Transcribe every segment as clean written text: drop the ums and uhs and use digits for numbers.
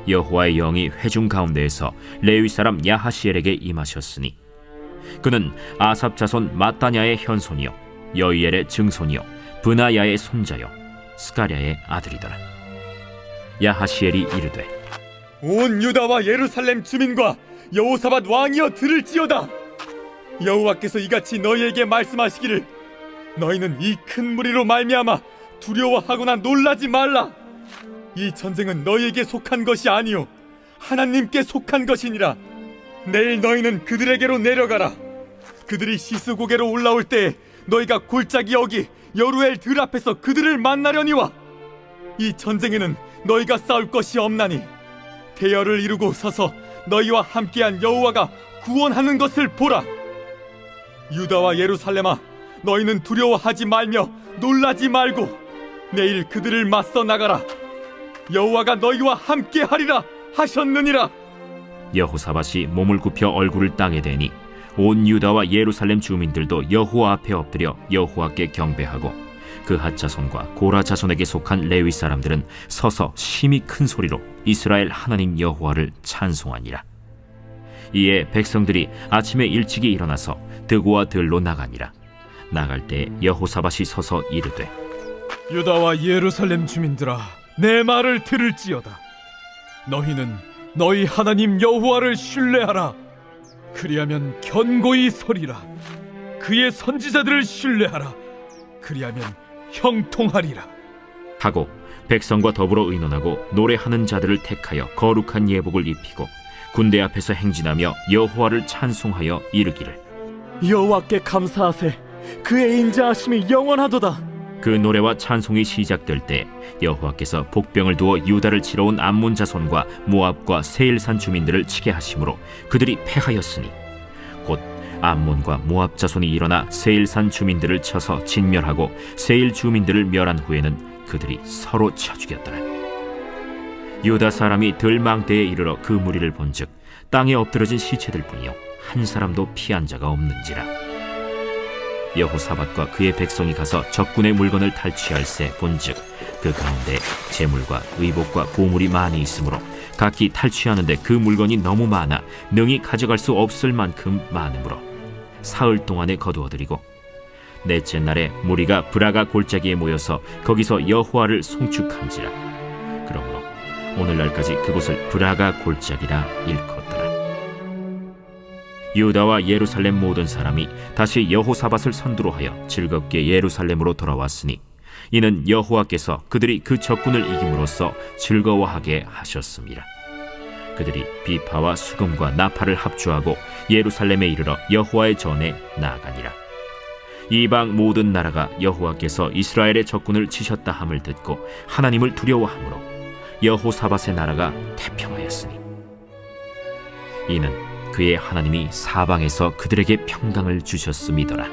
여호와의 영이 회중 가운데에서 레위 사람 야하시엘에게 임하셨으니 그는 아삽 자손 마따냐의 현손이요 여이엘의 증손이요 브나야의 손자요 스가랴의 아들이더라. 야하시엘이 이르되 온 유다와 예루살렘 주민과 여호사밧 왕이여 들을지어다. 여호와께서 이같이 너희에게 말씀하시기를 너희는 이 큰 무리로 말미암아 두려워하거나 놀라지 말라. 이 전쟁은 너희에게 속한 것이 아니요 하나님께 속한 것이니라. 내일 너희는 그들에게로 내려가라. 그들이 시스고개로 올라올 때에 너희가 골짜기 여기 여루엘 들 앞에서 그들을 만나려니와 이 전쟁에는 너희가 싸울 것이 없나니 대열을 이루고 서서 너희와 함께한 여호와가 구원하는 것을 보라. 유다와 예루살렘아, 너희는 두려워하지 말며 놀라지 말고 내일 그들을 맞서 나가라. 여호와가 너희와 함께하리라 하셨느니라. 여호사밧이 몸을 굽혀 얼굴을 땅에 대니 온 유다와 예루살렘 주민들도 여호와 앞에 엎드려 여호와께 경배하고 그핫 자손과 고라 자손에게 속한 레위 사람들은 서서 심히 큰 소리로 이스라엘 하나님 여호와를 찬송하니라. 이에 백성들이 아침에 일찍이 일어나서 드고와 들로 나가니라. 나갈 때 여호사밧이 서서 이르되 유다와 예루살렘 주민들아, 내 말을 들을지어다. 너희는 너희 하나님 여호와를 신뢰하라. 그리하면 견고히 서리라. 그의 선지자들을 신뢰하라. 그리하면 형통하리라. 하고 백성과 더불어 의논하고 노래하는 자들을 택하여 거룩한 예복을 입히고 군대 앞에서 행진하며 여호와를 찬송하여 이르기를 여호와께 감사하세. 그의 인자하심이 영원하도다. 그 노래와 찬송이 시작될 때 여호와께서 복병을 두어 유다를 치러 온 암몬 자손과 모압과 세일산 주민들을 치게 하심으로 그들이 패하였으니 곧 암몬과 모압 자손이 일어나 세일산 주민들을 쳐서 진멸하고 세일 주민들을 멸한 후에는 그들이 서로 쳐 죽였더라. 유다 사람이 들망대에 이르러 그 무리를 본즉 땅에 엎드러진 시체들 뿐이요 한 사람도 피한 자가 없는지라. 여호사밧과 그의 백성이 가서 적군의 물건을 탈취할세 본즉 그 가운데 재물과 의복과 보물이 많이 있으므로 각기 탈취하는데 그 물건이 너무 많아 능히 가져갈 수 없을 만큼 많으므로 사흘 동안에 거두어들이고 넷째 날에 무리가 브라가 골짜기에 모여서 거기서 여호와를 송축한지라. 그러므로 오늘날까지 그곳을 브라가 골짜기라 일컫더라. 유다와 예루살렘 모든 사람이 다시 여호사밧을 선두로 하여 즐겁게 예루살렘으로 돌아왔으니 이는 여호와께서 그들이 그 적군을 이김으로써 즐거워하게 하셨습니다. 그들이 비파와 수금과 나팔을 합주하고 예루살렘에 이르러 여호와의 전에 나아가니라. 이방 모든 나라가 여호와께서 이스라엘의 적군을 치셨다 함을 듣고 하나님을 두려워하므로 여호사밧의 나라가 태평하였으니 이는 그의 하나님이 사방에서 그들에게 평강을 주셨음이더라.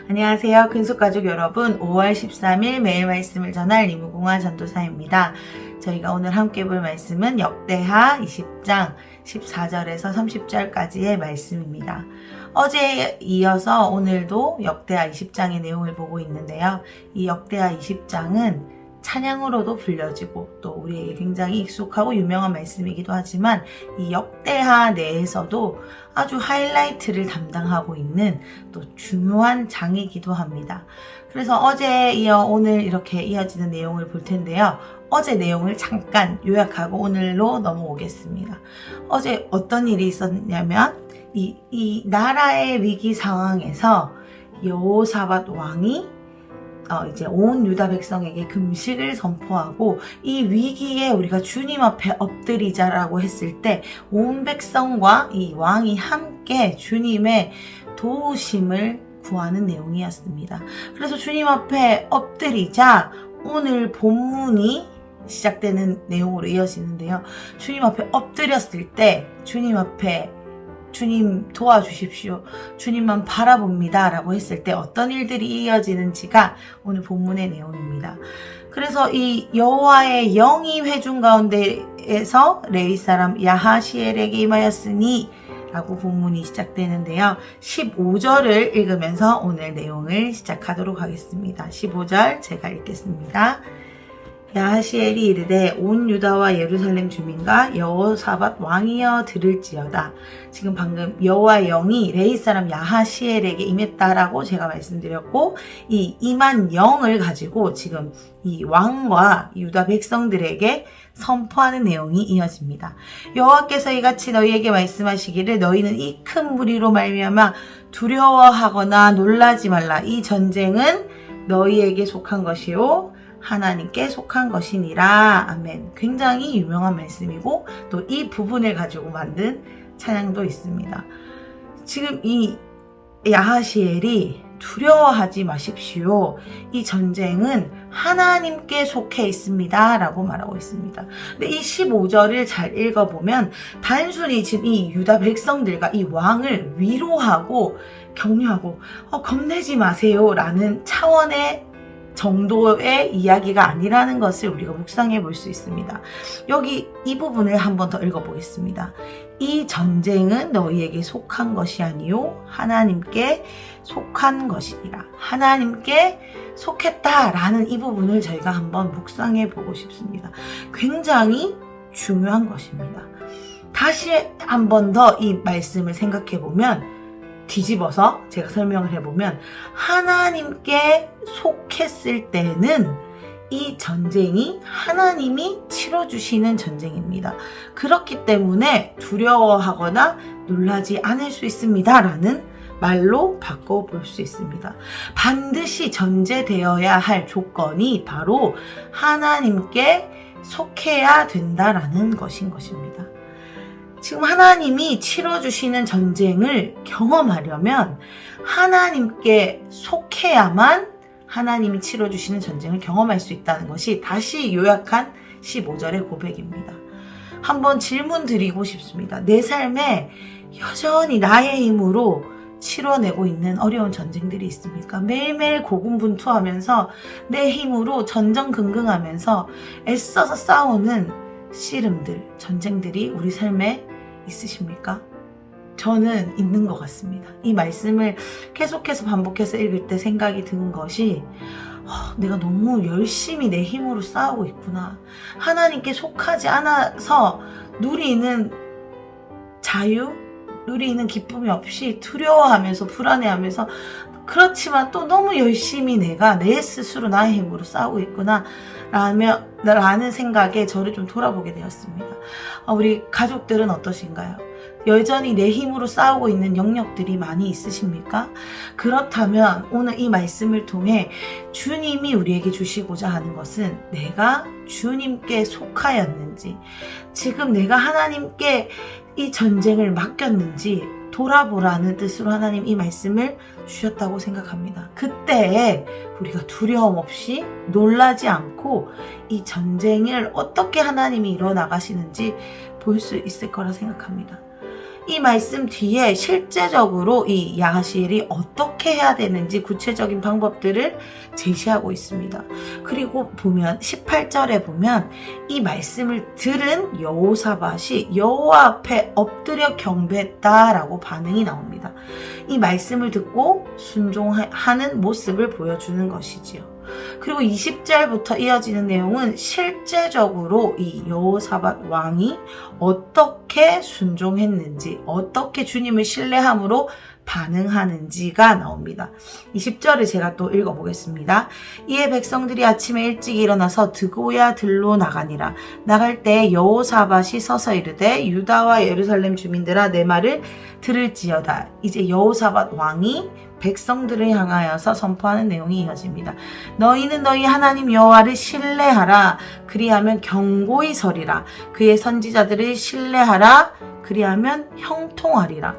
안녕하세요. 근속가족 여러분, 5월 13일 매일 말씀을 전할 리무공화 전도사입니다. 저희가 오늘 함께 볼 말씀은 역대하 20장 14절에서 30절까지의 말씀입니다. 어제에 이어서 오늘도 역대하 20장의 내용을 보고 있는데요. 이 역대하 20장은 찬양으로도 불려지고 또 우리에게 굉장히 익숙하고 유명한 말씀이기도 하지만 이 역대하 내에서도 아주 하이라이트를 담당하고 있는 또 중요한 장이기도 합니다. 그래서 어제에 이어 오늘 이렇게 이어지는 내용을 볼 텐데요. 어제 내용을 잠깐 요약하고 오늘로 넘어오겠습니다. 어제 어떤 일이 있었냐면 이 나라의 위기 상황에서 여호사밧 왕이 이제 온 유다 백성에게 금식을 선포하고 이 위기에 우리가 주님 앞에 엎드리자라고 했을 때 온 백성과 이 왕이 함께 주님의 도우심을 구하는 내용이었습니다. 그래서 주님 앞에 엎드리자 오늘 본문이 시작되는 내용으로 이어지는데요. 주님 앞에 엎드렸을 때 주님 앞에 주님 도와주십시오. 주님만 바라봅니다. 라고 했을 때 어떤 일들이 이어지는지가 오늘 본문의 내용입니다. 그래서 이 여호와의 영이 회중 가운데에서 레위 사람 야하시엘에게 임하였으니 라고 본문이 시작되는데요. 15절을 읽으면서 오늘 내용을 시작하도록 하겠습니다. 15절 제가 읽겠습니다. 야하시엘이 이르되 온 유다와 예루살렘 주민과 여호사밧 왕이여 들을지어다. 지금 방금 여호와의 영이 레위 사람 야하시엘에게 임했다라고 제가 말씀드렸고, 이 임한 영을 가지고 지금 이 왕과 유다 백성들에게 선포하는 내용이 이어집니다. 여호와께서 이같이 너희에게 말씀하시기를 너희는 이 큰 무리로 말미암아 두려워하거나 놀라지 말라. 이 전쟁은 너희에게 속한 것이요 하나님께 속한 것이니라. 아멘. 굉장히 유명한 말씀이고 또 이 부분을 가지고 만든 찬양도 있습니다. 지금 이 야하시엘이 두려워하지 마십시오. 이 전쟁은 하나님께 속해 있습니다. 라고 말하고 있습니다. 근데 이 15절을 잘 읽어보면 단순히 지금 이 유다 백성들과 이 왕을 위로하고 격려하고 겁내지 마세요 라는 차원의 정도의 이야기가 아니라는 것을 우리가 묵상해 볼 수 있습니다. 여기 이 부분을 한 번 더 읽어보겠습니다. 이 전쟁은 너희에게 속한 것이 아니요 하나님께 속한 것이니라. 하나님께 속했다라는 이 부분을 저희가 한번 묵상해 보고 싶습니다. 굉장히 중요한 것입니다. 다시 한 번 더 이 말씀을 생각해 보면, 뒤집어서 제가 설명을 해보면, 하나님께 속했을 때는 이 전쟁이 하나님이 치러주시는 전쟁입니다. 그렇기 때문에 두려워하거나 놀라지 않을 수 있습니다 라는 말로 바꿔볼 수 있습니다. 반드시 전제되어야 할 조건이 바로 하나님께 속해야 된다라는 것인 것입니다. 지금 하나님이 치러주시는 전쟁을 경험하려면 하나님께 속해야만 하나님이 치러주시는 전쟁을 경험할 수 있다는 것이 다시 요약한 15절의 고백입니다. 한번 질문 드리고 싶습니다. 내 삶에 여전히 나의 힘으로 치러내고 있는 어려운 전쟁들이 있습니까? 매일매일 고군분투하면서 내 힘으로 전전긍긍하면서 애써서 싸우는 씨름들, 전쟁들이 우리 삶에 있으십니까? 저는 있는 것 같습니다. 이 말씀을 계속해서 반복해서 읽을 때 생각이 드는 것이 내가 너무 열심히 내 힘으로 싸우고 있구나. 하나님께 속하지 않아서 누리는 자유, 누리는 기쁨이 없이 두려워하면서 불안해하면서, 그렇지만 또 너무 열심히 내가 내 스스로 나의 힘으로 싸우고 있구나 라는 생각에 저를 좀 돌아보게 되었습니다. 우리 가족들은 어떠신가요? 여전히 내 힘으로 싸우고 있는 영역들이 많이 있으십니까? 그렇다면 오늘 이 말씀을 통해 주님이 우리에게 주시고자 하는 것은 내가 주님께 속하였는지, 지금 내가 하나님께 이 전쟁을 맡겼는지 돌아보라는 뜻으로 하나님 이 말씀을 주셨다고 생각합니다. 그때 우리가 두려움 없이 놀라지 않고 이 전쟁을 어떻게 하나님이 이뤄나가시는지 볼 수 있을 거라 생각합니다. 이 말씀 뒤에 실제적으로 이 야하시엘이 어떻게 해야 되는지 구체적인 방법들을 제시하고 있습니다. 그리고 보면 18절에 보면 이 말씀을 들은 여호사밧이 여호와 앞에 엎드려 경배했다라고 반응이 나옵니다. 이 말씀을 듣고 순종하는 모습을 보여주는 것이지요. 그리고 20절부터 이어지는 내용은 실제적으로 이 여호사밧 왕이 어떻게 순종했는지, 어떻게 주님을 신뢰함으로 반응하는지가 나옵니다. 20절을 제가 또 읽어보겠습니다. 이에 백성들이 아침에 일찍 일어나서 드고야 들로 나가니라. 나갈 때 여호사밧이 서서 이르되 유다와 예루살렘 주민들아 내 말을 들을지어다. 이제 여호사밧 왕이 백성들을 향하여서 선포하는 내용이 이어집니다. 너희는 너희 하나님 여호와를 신뢰하라. 그리하면 경고히 서리라. 그의 선지자들을 신뢰하라. 그리하면 형통하리라.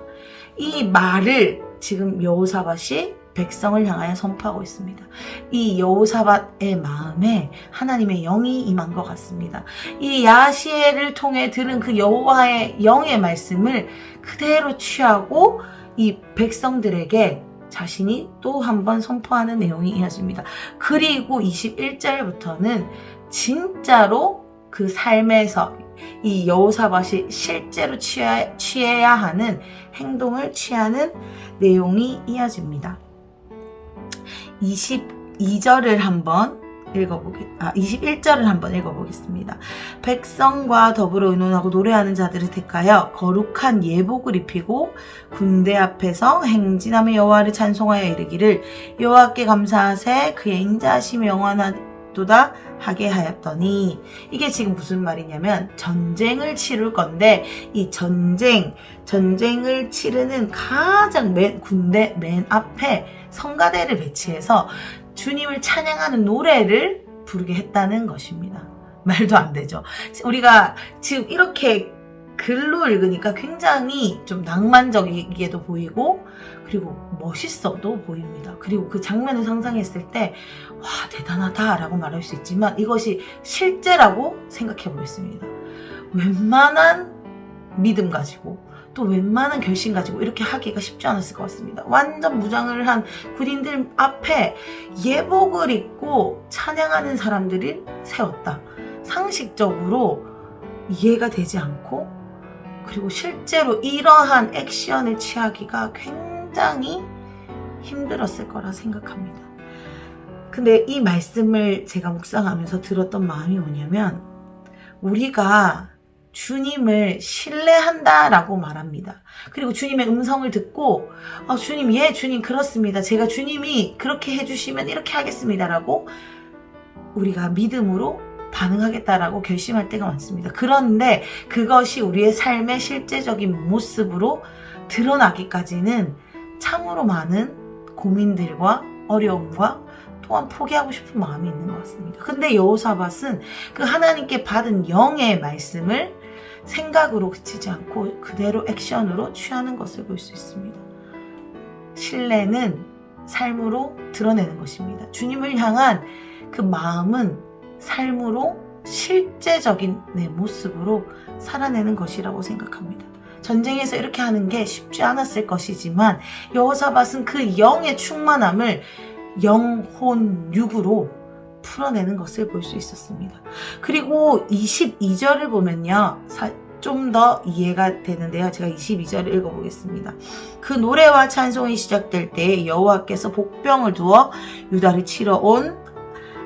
이 말을 지금 여호사밧이 백성을 향하여 선포하고 있습니다. 이 여호사밧의 마음에 하나님의 영이 임한 것 같습니다. 이 야하시엘을 통해 들은 그 여호와의 영의 말씀을 그대로 취하고 이 백성들에게 자신이 또 한 번 선포하는 내용이 이어집니다. 그리고 21절부터는 진짜로 그 삶에서 이 여호사밧이 실제로 취해야 하는 행동을 취하는 내용이 이어집니다. 22절을 한번 21절을 한번 읽어보겠습니다. 백성과 더불어 의논하고 노래하는 자들을 택하여 거룩한 예복을 입히고 군대 앞에서 행진하며 여호와를 찬송하여 이르기를 여호와께 감사하세 그의 인자하심이 영원하도다 하게 하였더니, 이게 지금 무슨 말이냐면 전쟁을 치를 건데 이 전쟁을 치르는 가장 군대 맨 앞에 성가대를 배치해서 주님을 찬양하는 노래를 부르게 했다는 것입니다. 말도 안 되죠. 우리가 지금 이렇게 글로 읽으니까 굉장히 좀 낭만적이게도 보이고 그리고 멋있어도 보입니다. 그리고 그 장면을 상상했을 때 와, 대단하다라고 말할 수 있지만 이것이 실제라고 생각해 보겠습니다. 웬만한 믿음 가지고 또 웬만한 결심 가지고 이렇게 하기가 쉽지 않았을 것 같습니다. 완전 무장을 한 군인들 앞에 예복을 입고 찬양하는 사람들을 세웠다. 상식적으로 이해가 되지 않고, 그리고 실제로 이러한 액션을 취하기가 굉장히 힘들었을 거라 생각합니다. 근데 이 말씀을 제가 묵상하면서 들었던 마음이 뭐냐면, 우리가 주님을 신뢰한다라고 말합니다. 그리고 주님의 음성을 듣고 주님, 예, 주님 그렇습니다. 제가 주님이 그렇게 해주시면 이렇게 하겠습니다라고 우리가 믿음으로 반응하겠다라고 결심할 때가 많습니다. 그런데 그것이 우리의 삶의 실제적인 모습으로 드러나기까지는 참으로 많은 고민들과 어려움과 또한 포기하고 싶은 마음이 있는 것 같습니다. 근데 여호사밧은 그 하나님께 받은 영의 말씀을 생각으로 그치지 않고 그대로 액션으로 취하는 것을 볼 수 있습니다. 신뢰는 삶으로 드러내는 것입니다. 주님을 향한 그 마음은 삶으로 실제적인 내 모습으로 살아내는 것이라고 생각합니다. 전쟁에서 이렇게 하는 게 쉽지 않았을 것이지만 여호사밧은 그 영의 충만함을 영혼육으로 풀어내는 것을 볼 수 있었습니다. 그리고 22절을 보면요, 좀 더 이해가 되는데요. 제가 22절을 읽어보겠습니다. 그 노래와 찬송이 시작될 때 여호와께서 복병을 두어 유다를 치러 온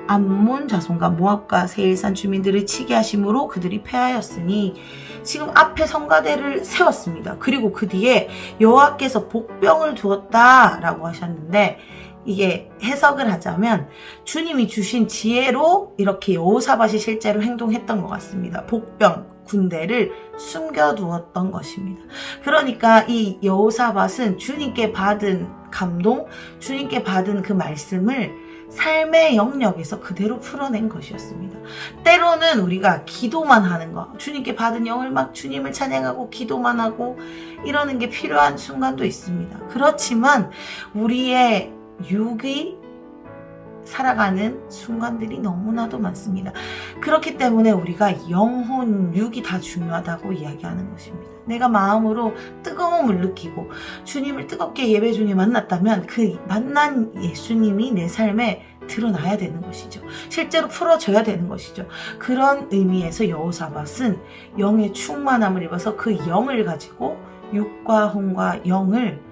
암몬 자손과 모압과 세일산 주민들을 치게 하심으로 그들이 패하였으니, 지금 앞에 성가대를 세웠습니다. 그리고 그 뒤에 여호와께서 복병을 두었다라고 하셨는데, 이게 해석을 하자면 주님이 주신 지혜로 이렇게 여호사밧이 실제로 행동했던 것 같습니다. 복병, 군대를 숨겨두었던 것입니다. 그러니까 이 여호사밧은 주님께 받은 감동, 주님께 받은 그 말씀을 삶의 영역에서 그대로 풀어낸 것이었습니다. 때로는 우리가 기도만 하는 거, 주님께 받은 영을 막 주님을 찬양하고 기도만 하고 이러는 게 필요한 순간도 있습니다. 그렇지만 우리의 육이 살아가는 순간들이 너무나도 많습니다. 그렇기 때문에 우리가 영혼, 육이 다 중요하다고 이야기하는 것입니다. 내가 마음으로 뜨거움을 느끼고 주님을 뜨겁게 예배 중에 만났다면 그 만난 예수님이 내 삶에 드러나야 되는 것이죠. 실제로 풀어져야 되는 것이죠. 그런 의미에서 여호사밧은 영의 충만함을 입어서 그 영을 가지고 육과 혼과 영을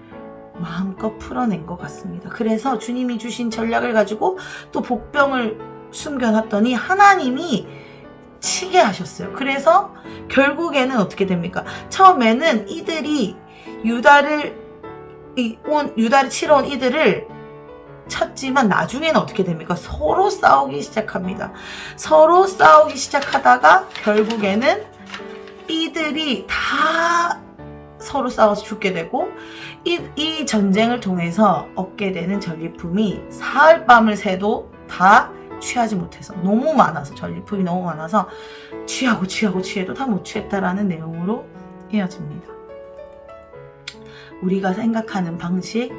마음껏 풀어낸 것 같습니다. 그래서 주님이 주신 전략을 가지고 또 복병을 숨겨놨더니 하나님이 치게 하셨어요. 그래서 결국에는 어떻게 됩니까? 처음에는 이들이 유다를 치러 온 이들을 쳤지만 나중에는 어떻게 됩니까? 서로 싸우기 시작합니다. 서로 싸우기 시작하다가 결국에는 이들이 다 서로 싸워서 죽게 되고, 이 전쟁을 통해서 얻게 되는 전리품이 사흘 밤을 새도 다 취하지 못해서, 너무 많아서, 전리품이 너무 많아서 취해도 다 못 취했다라는 내용으로 이어집니다. 우리가 생각하는 방식,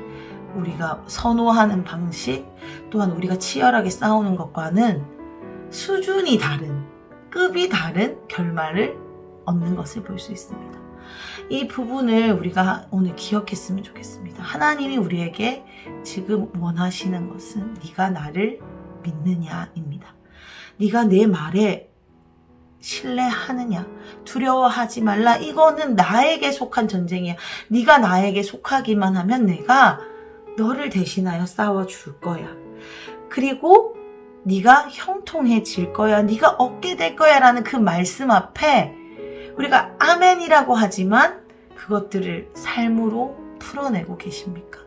우리가 선호하는 방식, 또한 우리가 치열하게 싸우는 것과는 수준이 다른, 급이 다른 결말을 얻는 것을 볼 수 있습니다. 이 부분을 우리가 오늘 기억했으면 좋겠습니다. 하나님이 우리에게 지금 원하시는 것은 네가 나를 믿느냐입니다. 네가 내 말에 신뢰하느냐, 두려워하지 말라. 이거는 나에게 속한 전쟁이야. 네가 나에게 속하기만 하면 내가 너를 대신하여 싸워줄 거야. 그리고 네가 형통해질 거야, 네가 얻게 될 거야 라는 그 말씀 앞에 우리가 아멘이라고 하지만 그것들을 삶으로 풀어내고 계십니까?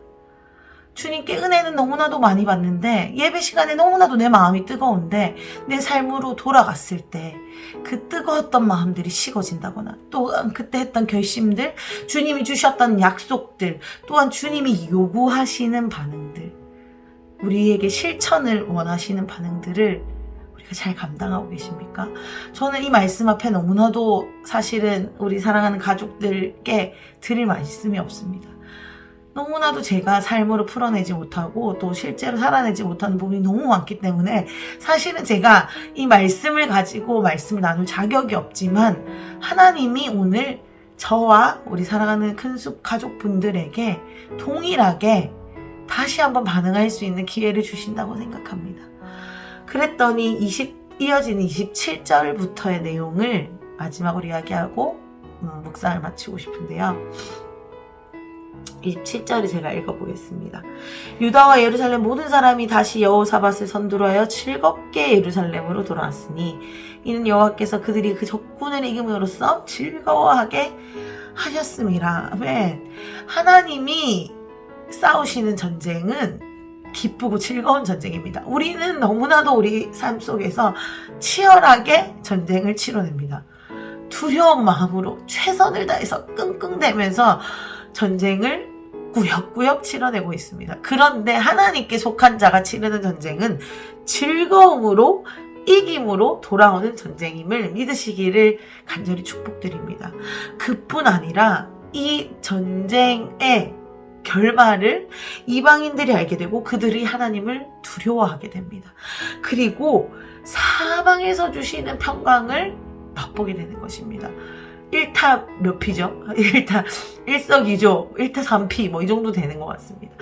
주님께 은혜는 너무나도 많이 받는데 예배 시간에 너무나도 내 마음이 뜨거운데 내 삶으로 돌아갔을 때 그 뜨거웠던 마음들이 식어진다거나 또한 그때 했던 결심들, 주님이 주셨던 약속들, 또한 주님이 요구하시는 반응들, 우리에게 실천을 원하시는 반응들을 우리가 잘 감당하고 계십니까? 저는 이 말씀 앞에 너무나도 사실은 우리 사랑하는 가족들께 드릴 말씀이 없습니다. 너무나도 제가 삶으로 풀어내지 못하고 또 실제로 살아내지 못하는 부분이 너무 많기 때문에 사실은 제가 이 말씀을 가지고 말씀을 나눌 자격이 없지만 하나님이 오늘 저와 우리 사랑하는 큰숲 가족분들에게 동일하게 다시 한번 반응할 수 있는 기회를 주신다고 생각합니다. 그랬더니 이어지는 27절부터의 내용을 마지막으로 이야기하고 묵상을 마치고 싶은데요. 27절을 제가 읽어보겠습니다. 유다와 예루살렘 모든 사람이 다시 여호사밧을 선두로하여 즐겁게 예루살렘으로 돌아왔으니 이는 여호와께서 그들이 그 적군을 이김으로써 즐거워하게 하셨음이라. 아멘. 하나님이 싸우시는 전쟁은 기쁘고 즐거운 전쟁입니다. 우리는 너무나도 우리 삶 속에서 치열하게 전쟁을 치러냅니다. 두려운 마음으로 최선을 다해서 끙끙대면서 전쟁을 꾸역꾸역 치러내고 있습니다. 그런데 하나님께 속한 자가 치르는 전쟁은 즐거움으로 이김으로 돌아오는 전쟁임을 믿으시기를 간절히 축복드립니다. 그뿐 아니라 이 전쟁의 결말을 이방인들이 알게 되고 그들이 하나님을 두려워하게 됩니다. 그리고 사방에서 주시는 평강을 맛보게 되는 것입니다. 1타 몇 피죠? 1타 일석이조, 1타 3피 뭐 이 정도 되는 것 같습니다.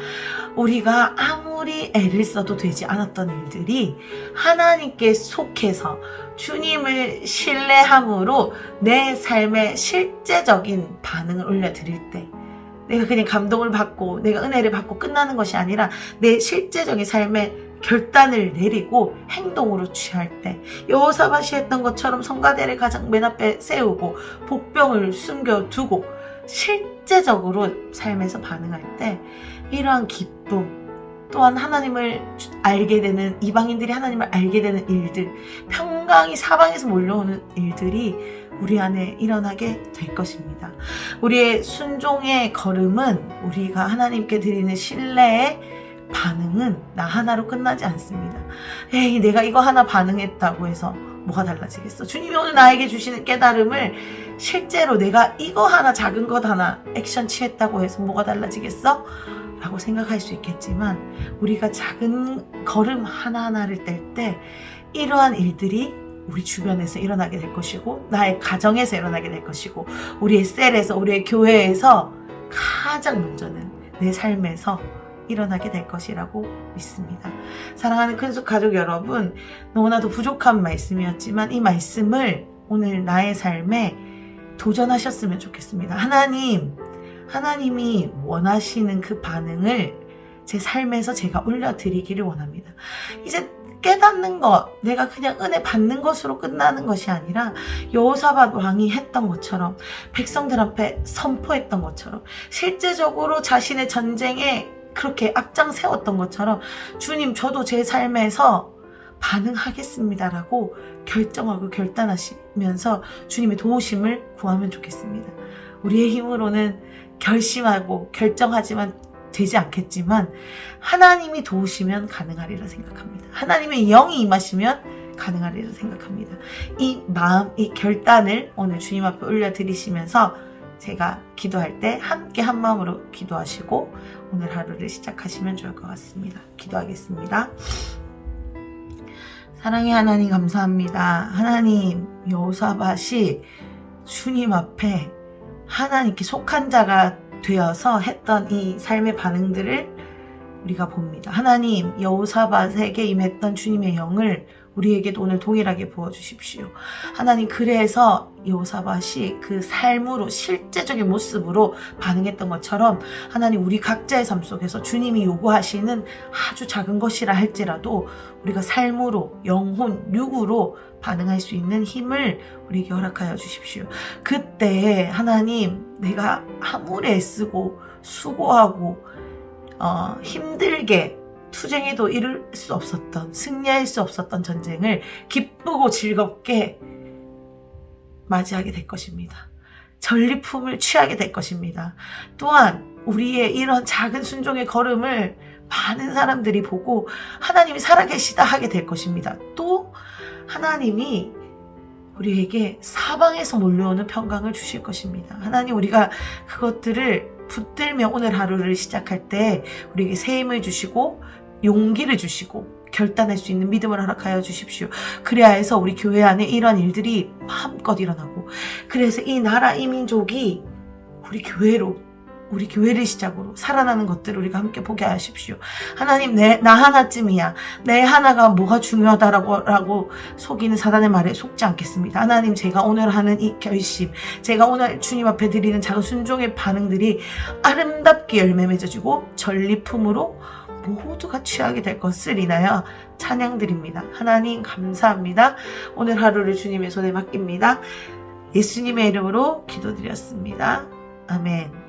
우리가 아무리 애를 써도 되지 않았던 일들이 하나님께 속해서 주님을 신뢰함으로 내 삶에 실제적인 반응을 올려드릴 때 내가 그냥 감동을 받고 내가 은혜를 받고 끝나는 것이 아니라 내 실제적인 삶에 결단을 내리고 행동으로 취할 때 여호사밧이 했던 것처럼 성가대를 가장 맨 앞에 세우고 복병을 숨겨두고 실제적으로 삶에서 반응할 때 이러한 기쁨, 또한 하나님을 알게 되는, 이방인들이 하나님을 알게 되는 일들, 평강이 사방에서 몰려오는 일들이 우리 안에 일어나게 될 것입니다. 우리의 순종의 걸음은, 우리가 하나님께 드리는 신뢰의 반응은 나 하나로 끝나지 않습니다. 에이, 내가 이거 하나 반응했다고 해서 뭐가 달라지겠어? 주님이 오늘 나에게 주시는 깨달음을 실제로 내가 이거 하나, 작은 것 하나 액션 취했다고 해서 뭐가 달라지겠어? 라고 생각할 수 있겠지만 우리가 작은 걸음 하나하나를 뗄 때 이러한 일들이 우리 주변에서 일어나게 될 것이고 나의 가정에서 일어나게 될 것이고 우리의 셀에서, 우리의 교회에서 가장 먼저는 내 삶에서 일어나게 될 것이라고 믿습니다. 사랑하는 큰숲 가족 여러분, 너무나도 부족한 말씀이었지만 이 말씀을 오늘 나의 삶에 도전하셨으면 좋겠습니다. 하나님이 원하시는 그 반응을 제 삶에서 제가 올려드리기를 원합니다. 이제 깨닫는 것, 내가 그냥 은혜 받는 것으로 끝나는 것이 아니라 여호사밧 왕이 했던 것처럼, 백성들 앞에 선포했던 것처럼, 실제적으로 자신의 전쟁에 그렇게 앞장 세웠던 것처럼 주님, 저도 제 삶에서 반응하겠습니다라고 결정하고 결단하시면서 주님의 도우심을 구하면 좋겠습니다. 우리의 힘으로는 결심하고 결정하지만 되지 않겠지만 하나님이 도우시면 가능하리라 생각합니다. 하나님의 영이 임하시면 가능하리라 생각합니다. 이 마음, 이 결단을 오늘 주님 앞에 올려드리시면서 제가 기도할 때 함께 한 마음으로 기도하시고 오늘 하루를 시작하시면 좋을 것 같습니다. 기도하겠습니다. 사랑의 하나님, 감사합니다. 하나님, 여호사밧이 주님 앞에 하나님께 속한 자가 되어서 했던 이 삶의 반응들을 우리가 봅니다. 하나님, 여호사밧에게 임했던 주님의 영을 우리에게도 오늘 동일하게 부어주십시오. 하나님, 그래서 여호사밧이 그 삶으로 실제적인 모습으로 반응했던 것처럼 하나님, 우리 각자의 삶 속에서 주님이 요구하시는 아주 작은 것이라 할지라도 우리가 삶으로, 영혼, 육으로 반응할 수 있는 힘을 우리에게 허락하여 주십시오. 그때 하나님, 내가 아무리 애쓰고 수고하고 힘들게 투쟁에도 이룰 수 없었던, 승리할 수 없었던 전쟁을 기쁘고 즐겁게 맞이하게 될 것입니다. 전리품을 취하게 될 것입니다. 또한 우리의 이런 작은 순종의 걸음을 많은 사람들이 보고 하나님이 살아계시다 하게 될 것입니다. 또 하나님이 우리에게 사방에서 몰려오는 평강을 주실 것입니다. 하나님, 우리가 그것들을 붙들며 오늘 하루를 시작할 때 우리에게 새 힘을 주시고 용기를 주시고 결단할 수 있는 믿음을 허락하여 주십시오. 그래야 해서 우리 교회 안에 이런 일들이 마음껏 일어나고, 그래서 이 나라 이 민족이 우리 교회를 시작으로 살아나는 것들을 우리가 함께 보게 하십시오. 하나님, 나 하나쯤이야, 내 하나가 뭐가 중요하다라고 속이는 사단의 말에 속지 않겠습니다. 하나님, 제가 오늘 하는 이 결심, 제가 오늘 주님 앞에 드리는 작은 순종의 반응들이 아름답게 열매 맺어지고 전리품으로 모두가 취하게 될 것을 인하여 찬양드립니다. 하나님, 감사합니다. 오늘 하루를 주님의 손에 맡깁니다. 예수님의 이름으로 기도드렸습니다. 아멘.